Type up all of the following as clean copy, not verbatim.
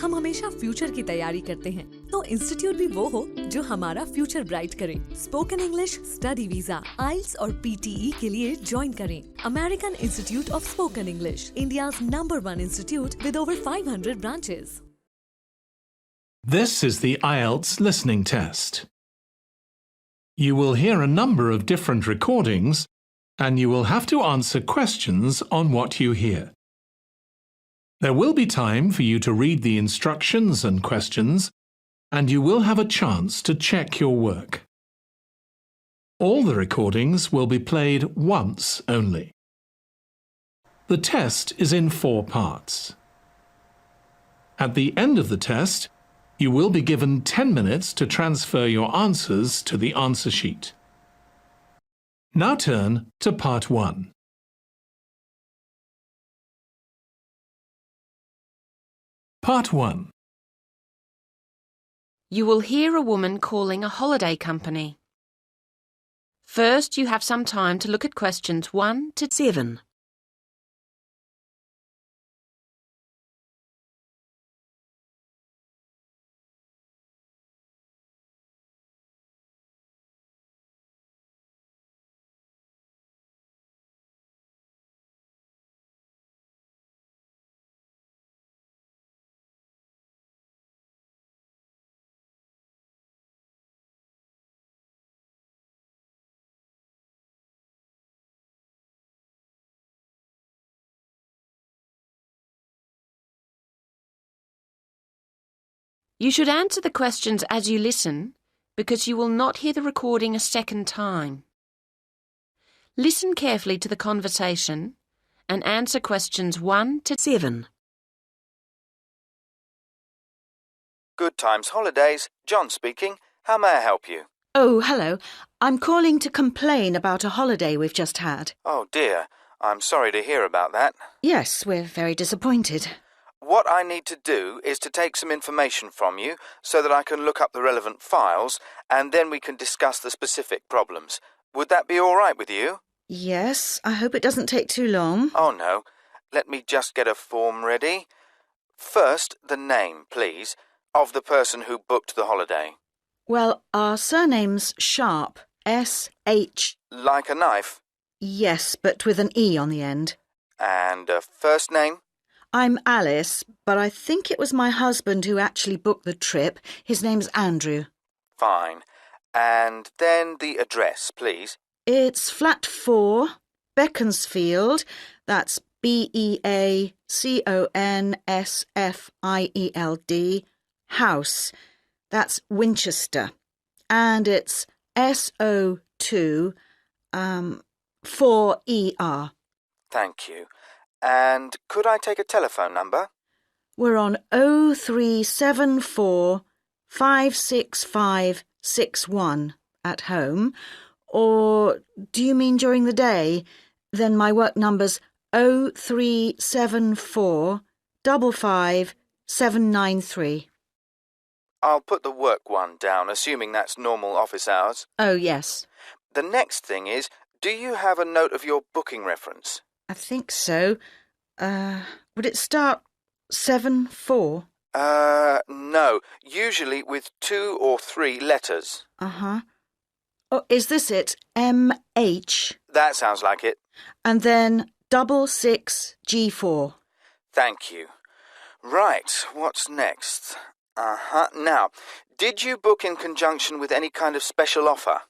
हम हमेशा फ्यूचर की तैयारी करते हैं, तो इंस्टीट्यूट भी वो हो जो हमारा फ्यूचर ब्राइट करे। स्पोकन इंग्लिश स्टडी वीजा, आइल्स और PTE के लिए ज्वाइन करें। American institute of spoken English, India's #1 institute with over 500 branches. This is the Ielts listening test. You will hear a number of different recordings and you will have to answer questions on what you hear. There will be time for you to read the instructions and questions, and you will have a chance to check your work. All the recordings will be played once only. The test is in 4 parts. At the end of the test, you will be given 10 minutes to transfer your answers to the answer sheet. Now turn to part 1. Part 1. You will hear a woman calling a holiday company. First, you have some time to look at questions 1 to 7. You should answer the questions as you listen, because you will not hear the recording a second time. Listen carefully to the conversation and answer questions 1 to 7. Good Times Holidays, John speaking. How may I help you? Oh, hello. I'm calling to complain about a holiday we've just had. Oh dear, I'm sorry to hear about that. Yes, we're very disappointed. What I need to do is to take some information from you so that I can look up the relevant files and then we can discuss the specific problems. Would that be all right with you? Yes, I hope it doesn't take too long. Oh no, let me just get a form ready. First, the name, please, of the person who booked the holiday. Well, our surname's Sharp. S-H. Like a knife? Yes, but with an E on the end. And a first name? I'm Alice, but I think it was my husband who actually booked the trip. His name's Andrew. Fine. And then the address, please. It's flat 4, Beaconsfield. That's Beaconsfield, house. That's Winchester. And it's SO2 4ER. Thank you. And could I take a telephone number? We're on 0374 56561 at home. Or do you mean during the day? Then my work number's 0374 55 793. I'll put the work one down, assuming that's normal office hours. Oh, yes. The next thing is, do you have a note of your booking reference? I think so. Would it start 74? No. Usually with 2 or 3 letters. Uh-huh. Oh, is this it? MH? That sounds like it. And then 66G4. Thank you. Right, what's next? Now, did you book in conjunction with any kind of special offer?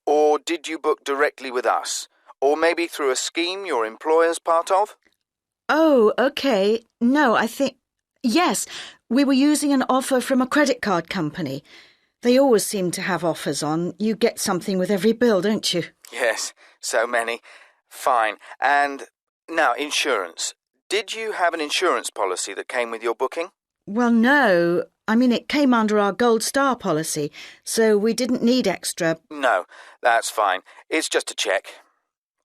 Or did you book directly with us? Or maybe through a scheme your employer's part of? Oh, OK. No, I think... Yes, we were using an offer from a credit card company. They always seem to have offers on. You get something with every bill, don't you? Yes, so many. Fine. And now, insurance. Did you have an insurance policy that came with your booking? Well, no. I mean, it came under our Gold Star policy, so we didn't need extra. No, that's fine. It's just a check.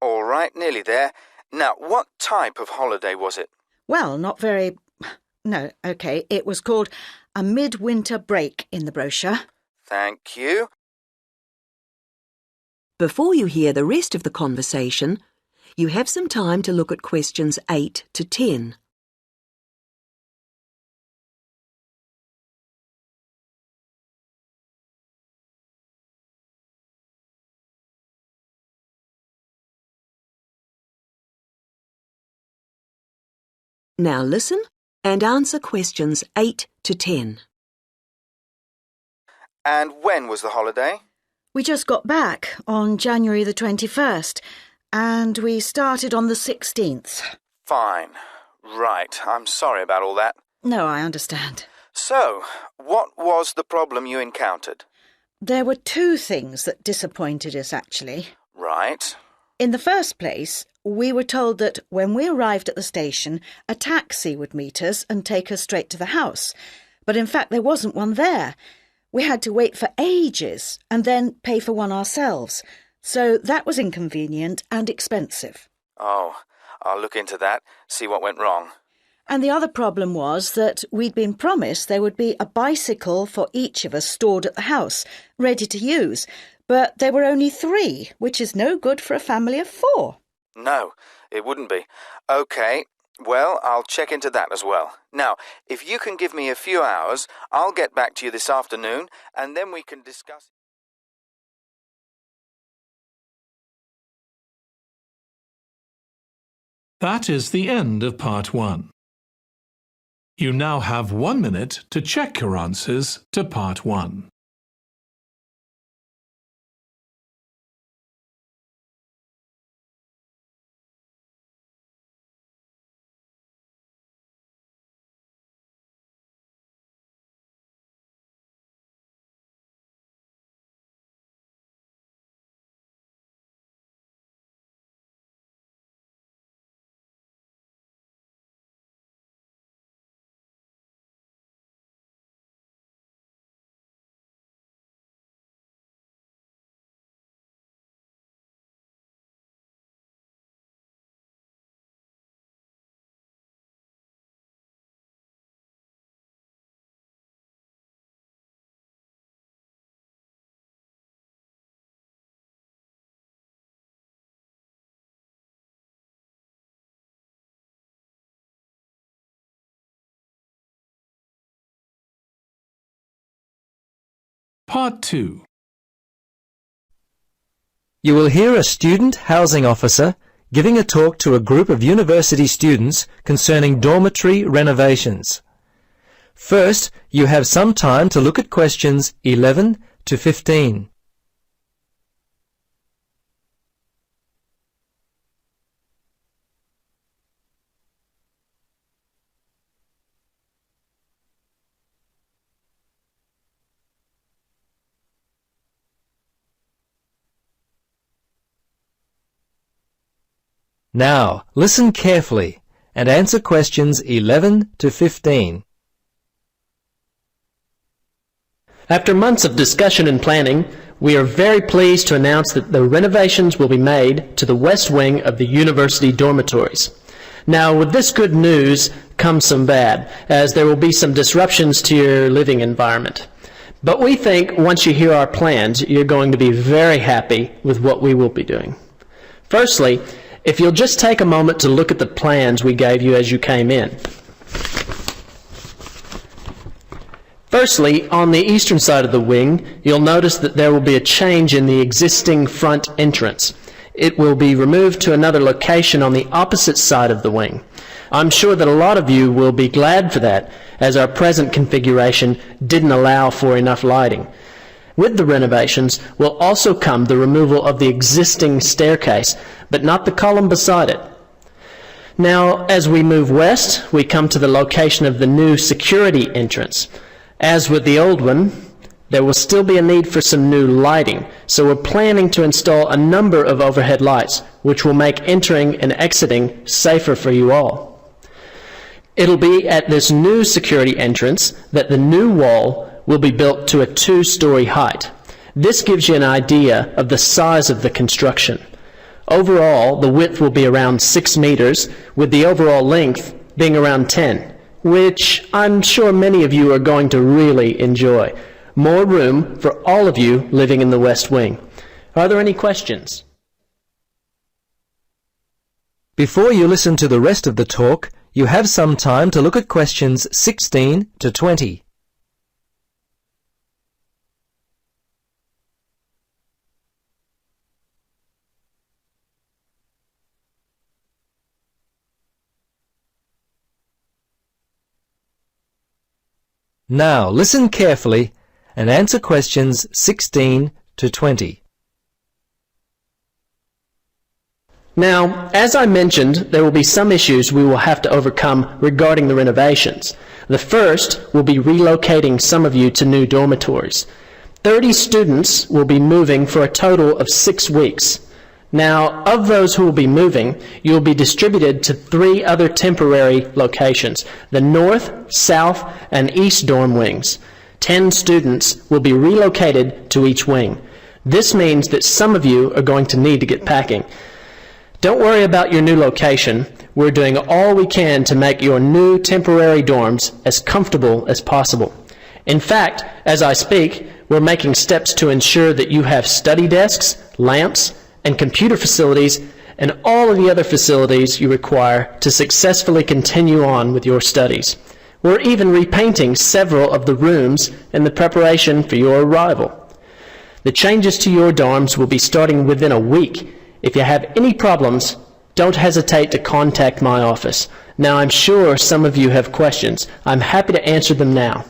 All right, nearly there. Now, what type of holiday was it? Well, not very... No, OK. It was called a midwinter break in the brochure. Thank you. Before you hear the rest of the conversation, you have some time to look at questions 8 to 10. Now listen and answer questions 8 to 10. And when was the holiday? We just got back on January the 21st, and we started on the 16th. Fine. Right, I'm sorry about all that. No, I understand. So, what was the problem you encountered? There were two things that disappointed us, actually. Right. In the first place, we were told that when we arrived at the station, a taxi would meet us and take us straight to the house. But in fact, there wasn't one there. We had to wait for ages and then pay for one ourselves. So that was inconvenient and expensive. Oh, I'll look into that, see what went wrong. And the other problem was that we'd been promised there would be a bicycle for each of us stored at the house, ready to use. But there were only 3, which is no good for a family of 4. No, it wouldn't be. OK, well, I'll check into that as well. Now, if you can give me a few hours, I'll get back to you this afternoon, and then we can discuss. That is the end of part 1. You now have 1 minute to check your answers to part 1. Part 2. You will hear a student housing officer giving a talk to a group of university students concerning dormitory renovations. First, you have some time to look at questions 11 to 15. Now, listen carefully and answer questions 11 to 15. After months of discussion and planning, we are very pleased to announce that the renovations will be made to the west wing of the university dormitories. Now, with this good news comes some bad, as there will be some disruptions to your living environment. But we think once you hear our plans, you're going to be very happy with what we will be doing. Firstly, if you'll just take a moment to look at the plans we gave you as you came in. Firstly, on the eastern side of the wing, you'll notice that there will be a change in the existing front entrance. It will be removed to another location on the opposite side of the wing. I'm sure that a lot of you will be glad for that, as our present configuration didn't allow for enough lighting. With the renovations will also come the removal of the existing staircase, but not the column beside it. Now, as we move west, we come to the location of the new security entrance. As with the old one, there will still be a need for some new lighting, so we're planning to install a number of overhead lights, which will make entering and exiting safer for you all. It'll be at this new security entrance that the new wall will be built to a 2-story height. This gives you an idea of the size of the construction. Overall, the width will be around 6 meters, with the overall length being around 10, which I'm sure many of you are going to really enjoy. More room for all of you living in the West Wing. Are there any questions? Before you listen to the rest of the talk, you have some time to look at questions 16 to 20. Now listen carefully and answer questions 16 to 20. Now, as I mentioned, there will be some issues we will have to overcome regarding the renovations. The first will be relocating some of you to new dormitories. 30 students will be moving for a total of 6 weeks. Now, of those who will be moving, you will be distributed to 3 other temporary locations, the North, South, and East dorm wings. 10 students will be relocated to each wing. This means that some of you are going to need to get packing. Don't worry about your new location. We're doing all we can to make your new temporary dorms as comfortable as possible. In fact, as I speak, we're making steps to ensure that you have study desks, lamps, and computer facilities, and all of the other facilities you require to successfully continue on with your studies. We're even repainting several of the rooms in the preparation for your arrival. The changes to your dorms will be starting within a week. If you have any problems, don't hesitate to contact my office. Now, I'm sure some of you have questions. I'm happy to answer them now.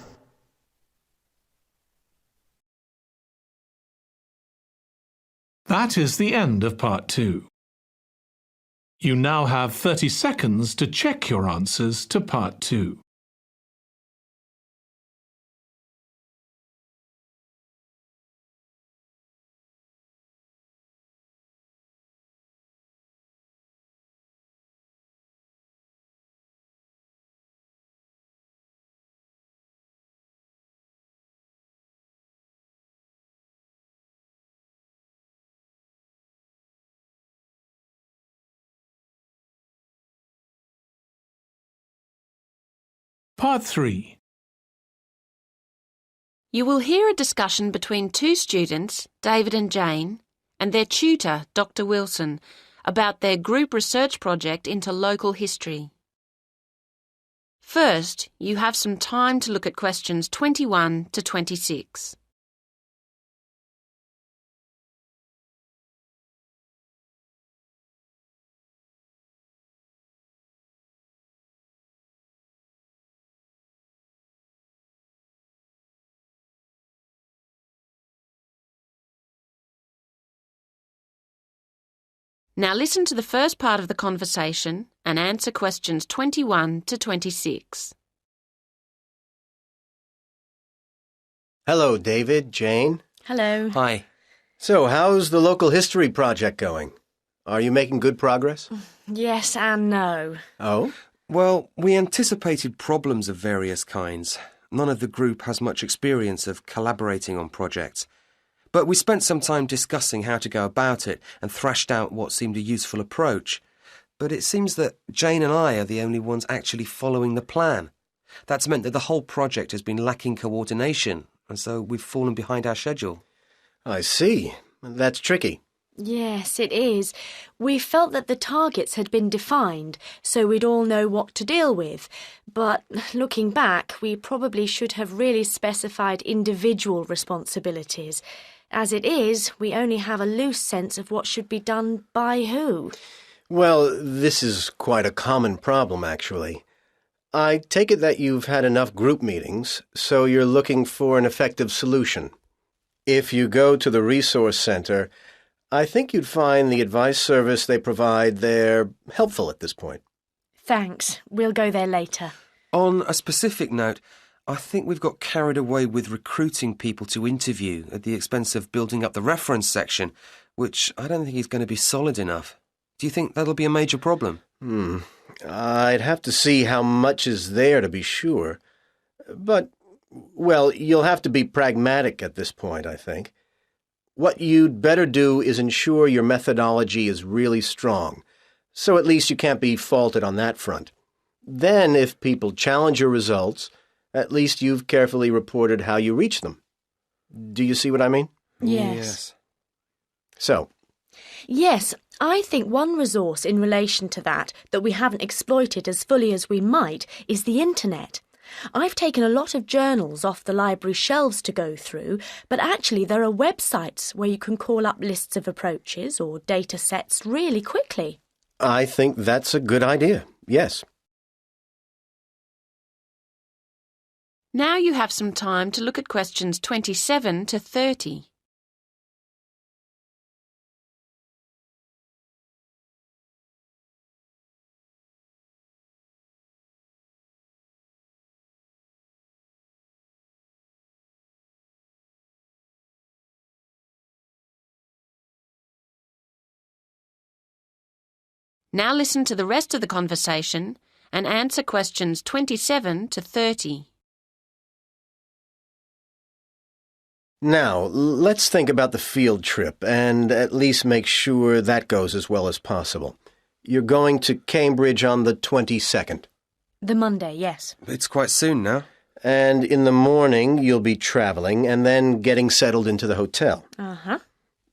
That is the end of part 2. You now have 30 seconds to check your answers to part 2. Part 3. You will hear a discussion between 2 students, David and Jane, and their tutor, Dr. Wilson, about their group research project into local history. First, you have some time to look at questions 21 to 26. Now listen to the first part of the conversation and answer questions 21 to 26. Hello, David, Jane. Hello. Hi. So, how's the local history project going? Are you making good progress? Yes and no. Oh? Well, we anticipated problems of various kinds. None of the group has much experience of collaborating on projects. But we spent some time discussing how to go about it and thrashed out what seemed a useful approach. But it seems that Jane and I are the only ones actually following the plan. That's meant that the whole project has been lacking coordination, and so we've fallen behind our schedule. I see. That's tricky. Yes, it is. We felt that the targets had been defined, so we'd all know what to deal with. But looking back, we probably should have really specified individual responsibilities. As it is, we only have a loose sense of what should be done by who. Well, this is quite a common problem, actually. I take it that you've had enough group meetings, so you're looking for an effective solution. If you go to the resource center, I think you'd find the advice service they provide there helpful at this point. Thanks. We'll go there later. On a specific note, I think we've got carried away with recruiting people to interview at the expense of building up the reference section, which I don't think is going to be solid enough. Do you think that'll be a major problem? I'd have to see how much is there to be sure. But, well, you'll have to be pragmatic at this point, I think. What you'd better do is ensure your methodology is really strong, so at least you can't be faulted on that front. Then, if people challenge your results, at least you've carefully reported how you reach them. Do you see what I mean? Yes. So? Yes, I think one resource in relation to that we haven't exploited as fully as we might is the internet. I've taken a lot of journals off the library shelves to go through, but actually there are websites where you can call up lists of approaches or data sets really quickly. I think that's a good idea, yes. Now you have some time to look at questions 27 to 30. Now listen to the rest of the conversation and answer questions 27 to 30. Now, let's think about the field trip and at least make sure that goes as well as possible. You're going to Cambridge on the 22nd. The Monday, yes. It's quite soon now. And in the morning, you'll be travelling and then getting settled into the hotel. Uh-huh.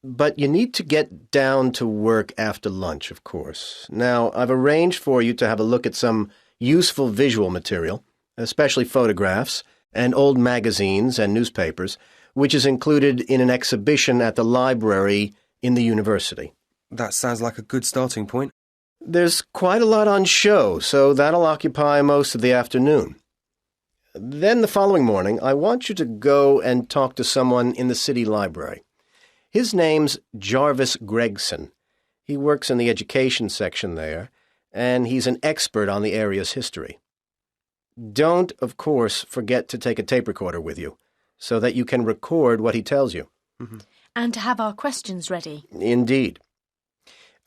But you need to get down to work after lunch, of course. Now, I've arranged for you to have a look at some useful visual material, especially photographs and old magazines and newspapers, which is included in an exhibition at the library in the university. That sounds like a good starting point. There's quite a lot on show, so that'll occupy most of the afternoon. Then the following morning, I want you to go and talk to someone in the city library. His name's Jarvis Gregson. He works in the education section there, and he's an expert on the area's history. Don't, of course, forget to take a tape recorder with you, so that you can record what he tells you. Mm-hmm. And to have our questions ready. Indeed.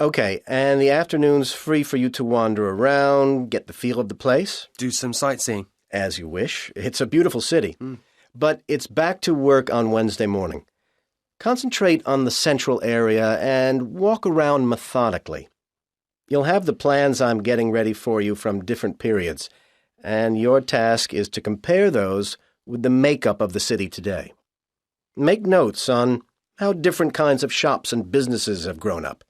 Okay, and the afternoon's free for you to wander around, get the feel of the place. Do some sightseeing. As you wish. It's a beautiful city. But it's back to work on Wednesday morning. Concentrate on the central area and walk around methodically. You'll have the plans I'm getting ready for you from different periods, and your task is to compare those with the makeup of the city today. Make notes on how different kinds of shops and businesses have grown up,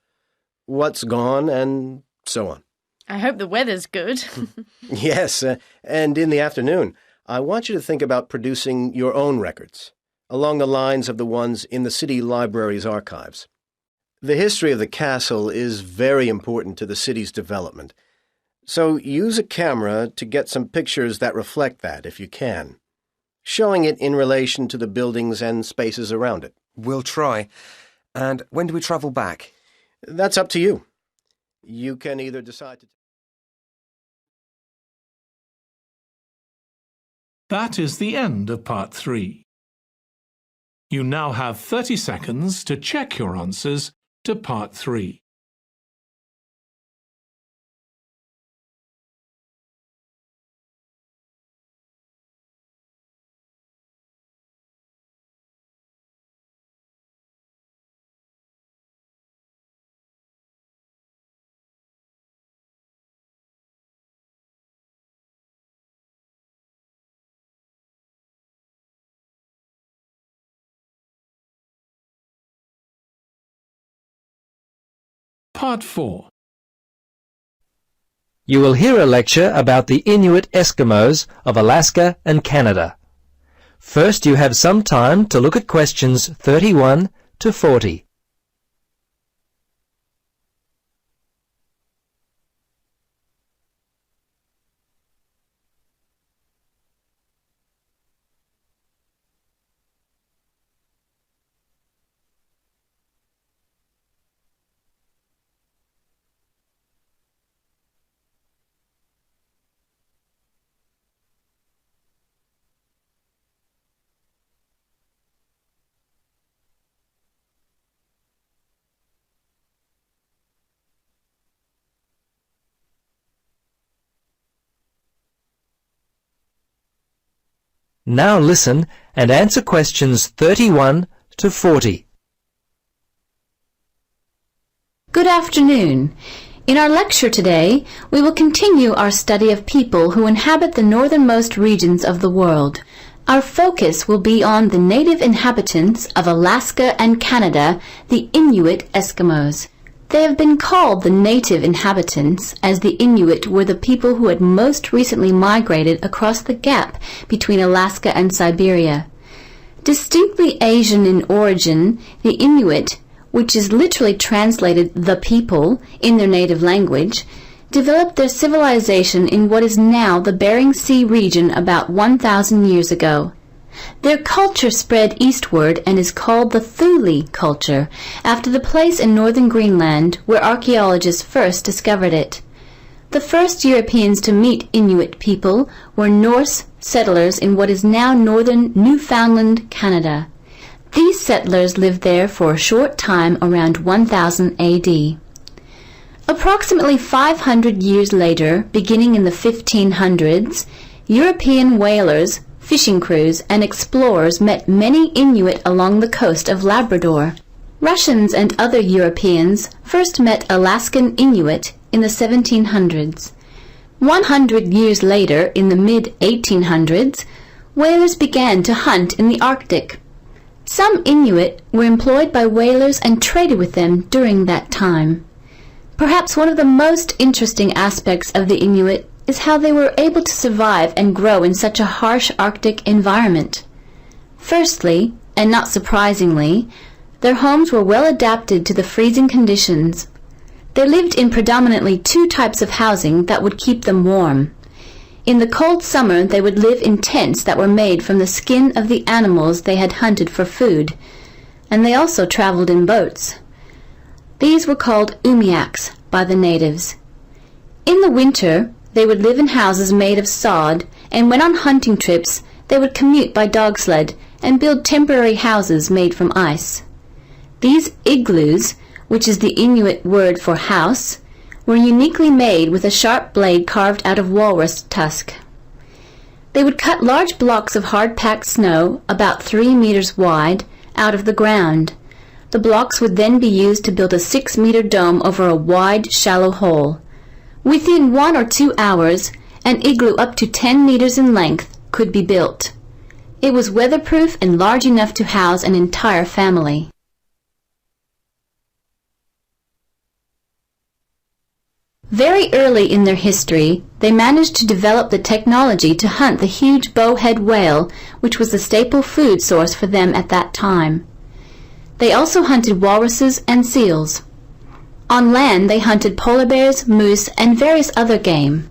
what's gone, and so on. I hope the weather's good. Yes, and in the afternoon, I want you to think about producing your own records, along the lines of the ones in the city library's archives. The history of the castle is very important to the city's development, so use a camera to get some pictures that reflect that, if you can, showing it in relation to the buildings and spaces around it. We'll try. And when do we travel back? That's up to you. You can either decide to... That is the end of part 3. You now have 30 seconds to check your answers to part 3. Part 4. You will hear a lecture about the Inuit Eskimos of Alaska and Canada. First, you have some time to look at questions 31 to 40. Now listen and answer questions 31 to 40. Good afternoon. In our lecture today, we will continue our study of people who inhabit the northernmost regions of the world. Our focus will be on the native inhabitants of Alaska and Canada, the Inuit Eskimos. They have been called the native inhabitants, as the Inuit were the people who had most recently migrated across the gap between Alaska and Siberia. Distinctly Asian in origin, the Inuit, which is literally translated the people in their native language, developed their civilization in what is now the Bering Sea region about 1,000 years ago. Their culture spread eastward and is called the Thule culture, after the place in northern Greenland where archaeologists first discovered it. The first Europeans to meet Inuit people were Norse settlers in what is now northern Newfoundland, Canada. These settlers lived there for a short time around 1000 AD. Approximately 500 years later, beginning in the 1500s, European whalers, fishing crews, and explorers met many Inuit along the coast of Labrador. Russians and other Europeans first met Alaskan Inuit in the 1700s. 100 years later, in the mid-1800s, whalers began to hunt in the Arctic. Some Inuit were employed by whalers and traded with them during that time. Perhaps one of the most interesting aspects of the Inuit is how they were able to survive and grow in such a harsh Arctic environment. Firstly, and not surprisingly, their homes were well adapted to the freezing conditions. They lived in predominantly two types of housing that would keep them warm. In the cold summer, they would live in tents that were made from the skin of the animals they had hunted for food, and they also traveled in boats. These were called umiaks by the natives. In the winter, they would live in houses made of sod, and when on hunting trips, they would commute by dog sled and build temporary houses made from ice. These igloos, which is the Inuit word for house, were uniquely made with a sharp blade carved out of walrus tusk. They would cut large blocks of hard-packed snow, about 3 meters wide, out of the ground. The blocks would then be used to build a 6-meter dome over a wide, shallow hole. Within 1 or 2 hours, an igloo up to 10 meters in length could be built. It was weatherproof and large enough to house an entire family. Very early in their history, they managed to develop the technology to hunt the huge bowhead whale, which was the staple food source for them at that time. They also hunted walruses and seals. On land, they hunted polar bears, moose, and various other game.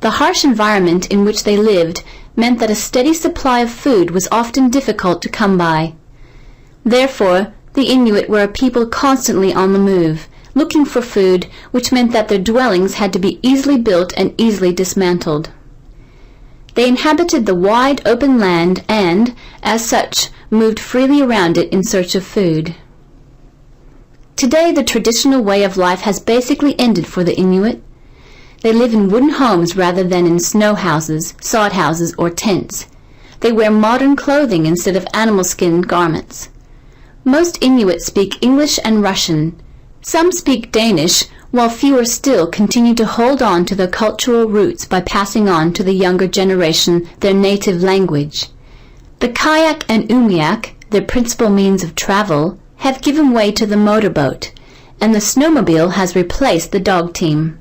The harsh environment in which they lived meant that a steady supply of food was often difficult to come by. Therefore, the Inuit were a people constantly on the move, looking for food, which meant that their dwellings had to be easily built and easily dismantled. They inhabited the wide open land and, as such, moved freely around it in search of food. Today, the traditional way of life has basically ended for the Inuit. They live in wooden homes rather than in snow houses, sod houses, or tents. They wear modern clothing instead of animal skin garments. Most Inuit speak English and Russian. Some speak Danish, while fewer still continue to hold on to their cultural roots by passing on to the younger generation their native language. The kayak and umiak, their principal means of travel, have given way to the motorboat, and the snowmobile has replaced the dog team.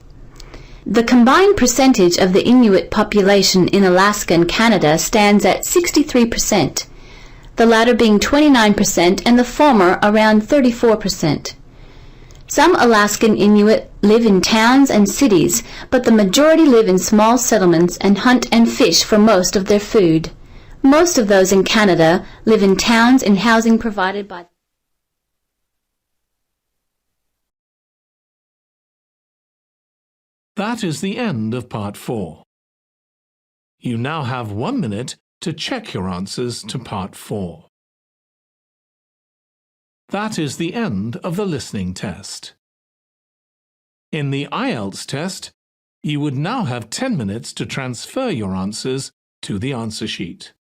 The combined percentage of the Inuit population in Alaska and Canada stands at 63%, the latter being 29% and the former around 34%. Some Alaskan Inuit live in towns and cities, but the majority live in small settlements and hunt and fish for most of their food. Most of those in Canada live in towns in housing provided by That is the end of Part 4. You now have 1 minute to check your answers to Part 4. That is the end of the listening test. In the Ielts test, you would now have 10 minutes to transfer your answers to the answer sheet.